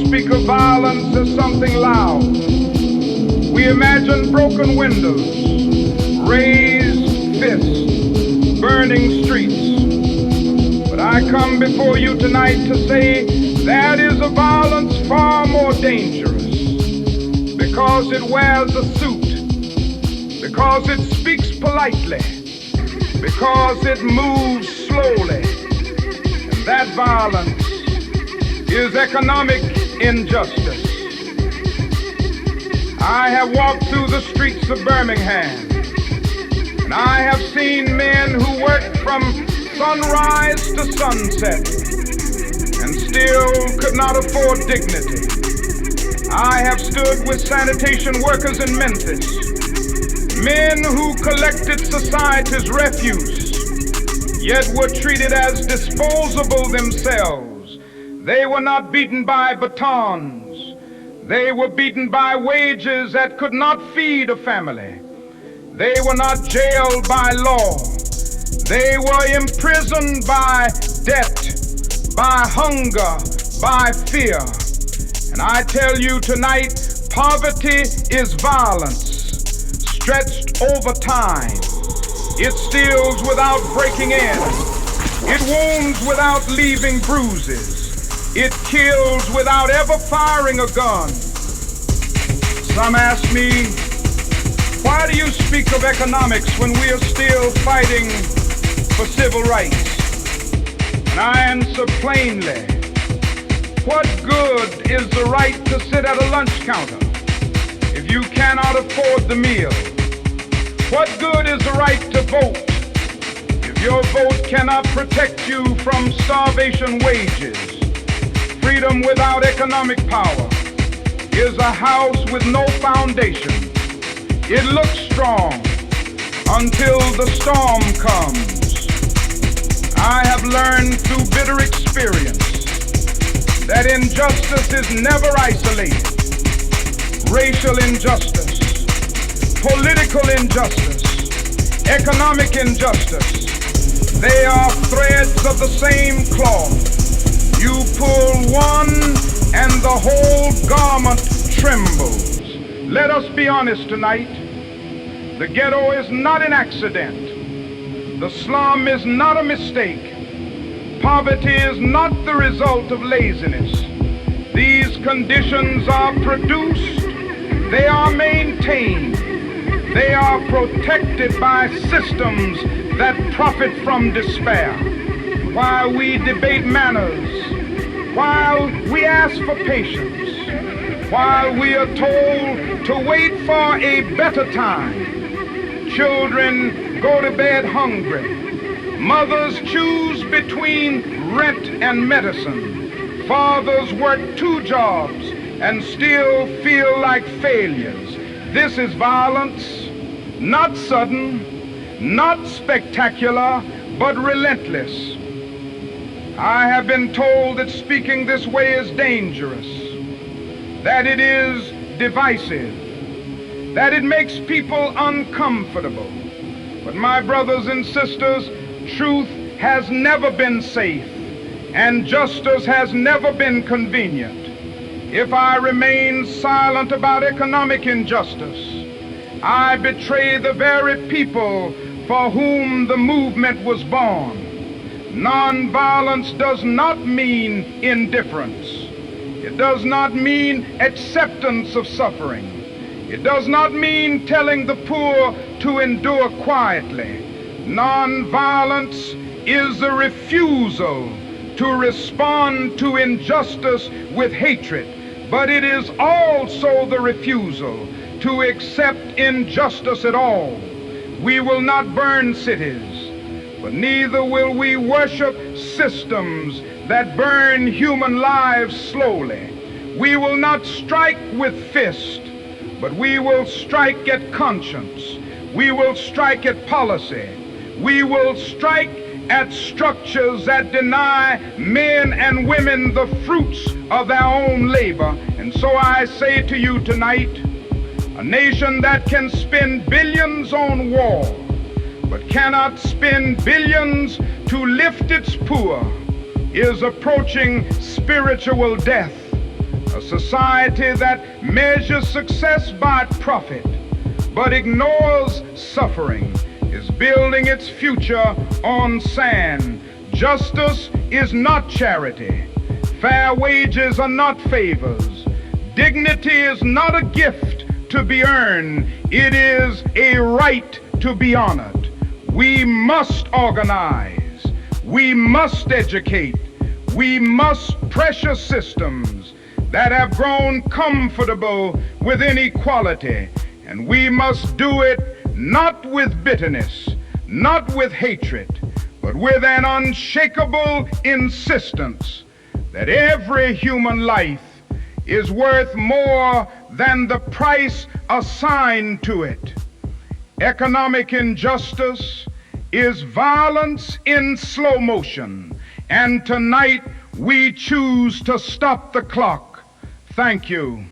speak of violence as something loud. We imagine broken windows, raised fists, burning streets. But I come before you tonight to say that is a violence far more dangerous, because it wears a suit, because it speaks politely, because it moves slowly. And that violence is economic injustice. I have walked through the streets of Birmingham, and I have seen men who worked from sunrise to sunset and still could not afford dignity. I have stood with sanitation workers in Memphis, men who collected society's refuse, yet were treated as disposable themselves. They were not beaten by batons. They were beaten by wages that could not feed a family. They were not jailed by law. They were imprisoned by debt, by hunger, by fear. And I tell you tonight, poverty is violence, stretched over time. It steals without breaking in. It wounds without leaving bruises. It kills without ever firing a gun. Some ask me, why do you speak of economics when we are still fighting for civil rights? And I answer plainly, what good is the right to sit at a lunch counter if you cannot afford the meal? What good is the right to vote if your vote cannot protect you from starvation wages? Freedom without economic power is a house with no foundation. It looks strong until the storm comes. I have learned through bitter experience that injustice is never isolated. Racial injustice, political injustice, economic injustice, they are threads of the same cloth. You pull one and the whole garment trembles. Let us be honest tonight. The ghetto is not an accident. The slum is not a mistake. Poverty is not the result of laziness. These conditions are produced, they are maintained, they are protected by systems that profit from despair. While we debate manners, while we ask for patience, while we are told to wait for a better time, children go to bed hungry, mothers choose between rent and medicine, fathers work 2 jobs and still feel like failures. This is violence, not sudden, not spectacular, but relentless. I have been told that speaking this way is dangerous, that it is divisive, that it makes people uncomfortable. But my brothers and sisters, truth has never been safe, and justice has never been convenient. If I remain silent about economic injustice, I betray the very people for whom the movement was born. Nonviolence does not mean indifference. It does not mean acceptance of suffering. It does not mean telling the poor to endure quietly. Nonviolence is the refusal to respond to injustice with hatred, but it is also the refusal to accept injustice at all. We will not burn cities, but neither will we worship systems that burn human lives slowly. We will not strike with fist, but we will strike at conscience. We will strike at policy. We will strike at structures that deny men and women the fruits of their own labor. And so I say to you tonight, a nation that can spend billions on war, but cannot spend billions to lift its poor, is approaching spiritual death, a society that measures success by profit but ignores suffering is building its future on sand. Justice is not charity. Fair wages are not favors. Dignity is not a gift to be earned. It is a right to be honored. We must organize. We must educate. We must pressure systems that have grown comfortable with inequality. And we must do it not with bitterness, not with hatred, but with an unshakable insistence that every human life is worth more than the price assigned to it. Economic injustice is violence in slow motion, and tonight we choose to stop the clock. Thank you.